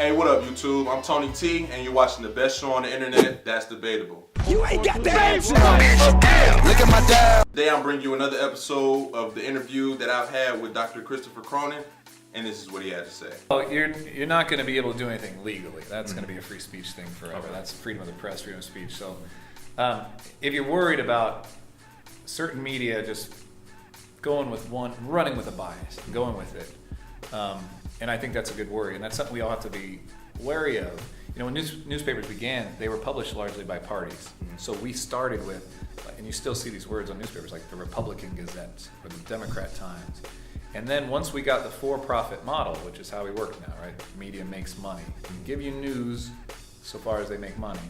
Hey, what up, YouTube? I'm Tony T, and you're watching the best show on the internet, that's Debatable. You ain't got that. Look at my dad. Today, I'm bringing you another episode of the interview that I've had with Dr. Christopher Cronin, and this is what he had to say. Well, you're not going to be able to do anything legally. That's going to be a free speech thing forever. Okay. That's freedom of the press, freedom of speech. So, if you're worried about certain media just going with running with a bias, going with it. And I think that's a good worry, and that's something we all have to be wary of. You know, when newspapers began, they were published largely by parties. So we started with, and you still see these words on newspapers, like the Republican Gazette or the Democrat Times. And then once we got the for-profit model, which is how we work now, right? Media makes money. Give you news so far as they make money.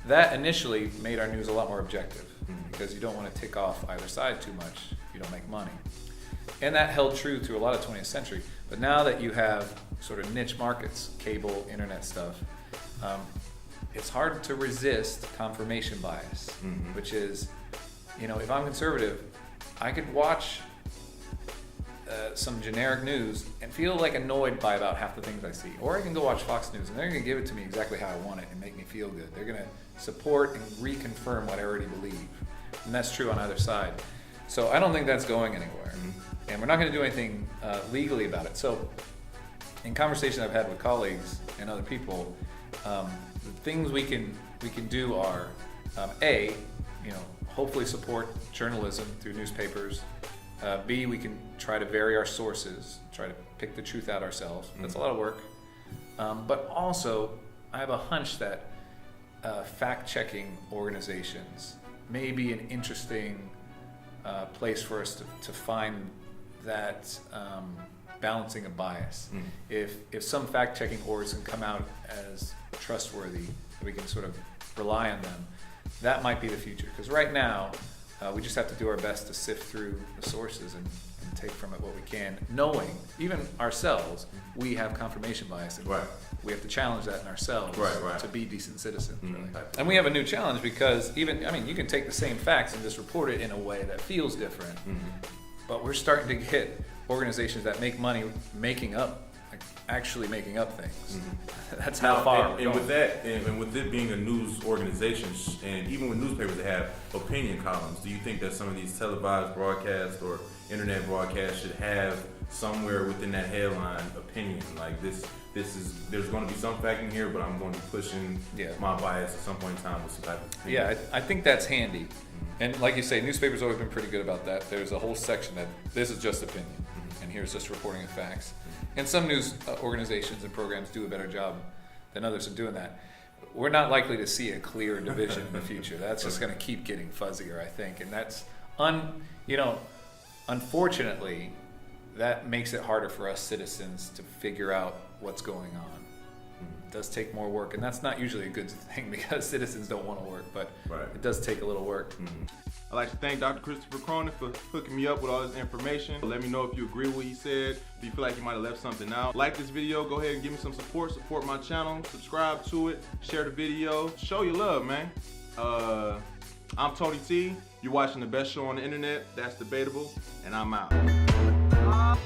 That initially made our news a lot more objective because you don't want to tick off either side too much. You don't make money. And that held true through a lot of 20th century. But now that you have sort of niche markets, cable, internet stuff, it's hard to resist confirmation bias, which is, you know, if I'm conservative, I could watch some generic news and feel like annoyed by about half the things I see. Or I can go watch Fox News and they're going to give it to me exactly how I want it and make me feel good. They're going to support and reconfirm what I already believe. And that's true on either side. So I don't think that's going anywhere. And we're not going to do anything legally about it. So in conversations I've had with colleagues and other people, the things we can do are A, hopefully support journalism through newspapers. B, we can try to vary our sources, try to pick the truth out ourselves. That's a lot of work. But also, I have a hunch that fact-checking organizations may be an interesting place for us to find that balancing of bias. If some fact-checking orgs can come out as trustworthy, we can sort of rely on them, that might be the future. Because right now, we just have to do our best to sift through the sources and take from it what we can, knowing, even ourselves, we have confirmation bias. And we have to challenge that in ourselves to be decent citizens. Really. And we have a new challenge because you can take the same facts and just report it in a way that feels different. But we're starting to get organizations that make money actually making up things. That's how far. And with that, and with it being a news organization, and even with newspapers that have opinion columns, do you think that some of these televised broadcasts or internet broadcasts should have somewhere within that headline opinion, like there's going to be some fact in here, but I'm going to be pushing my bias at some point in time with some type of opinion? Yeah, I think that's handy. And like you say, newspapers have always been pretty good about that. There's a whole section that this is just opinion, and here's just reporting of facts. And some news organizations and programs do a better job than others in doing that. We're not likely to see a clear division in the future. That's just going to keep getting fuzzier, I think. And that's, unfortunately, that makes it harder for us citizens to figure out what's going on. It does take more work, and that's not usually a good thing because citizens don't want to work, but it does take a little work. I'd like to thank Dr. Christopher Cronin for hooking me up with all this information. Let me know if you agree with what he said, if you feel like you might have left something out. Like this video, go ahead and give me some support my channel, subscribe to it, share the video, show your love, man. I'm Tony T, you're watching the best show on the internet, that's Debatable, and I'm out.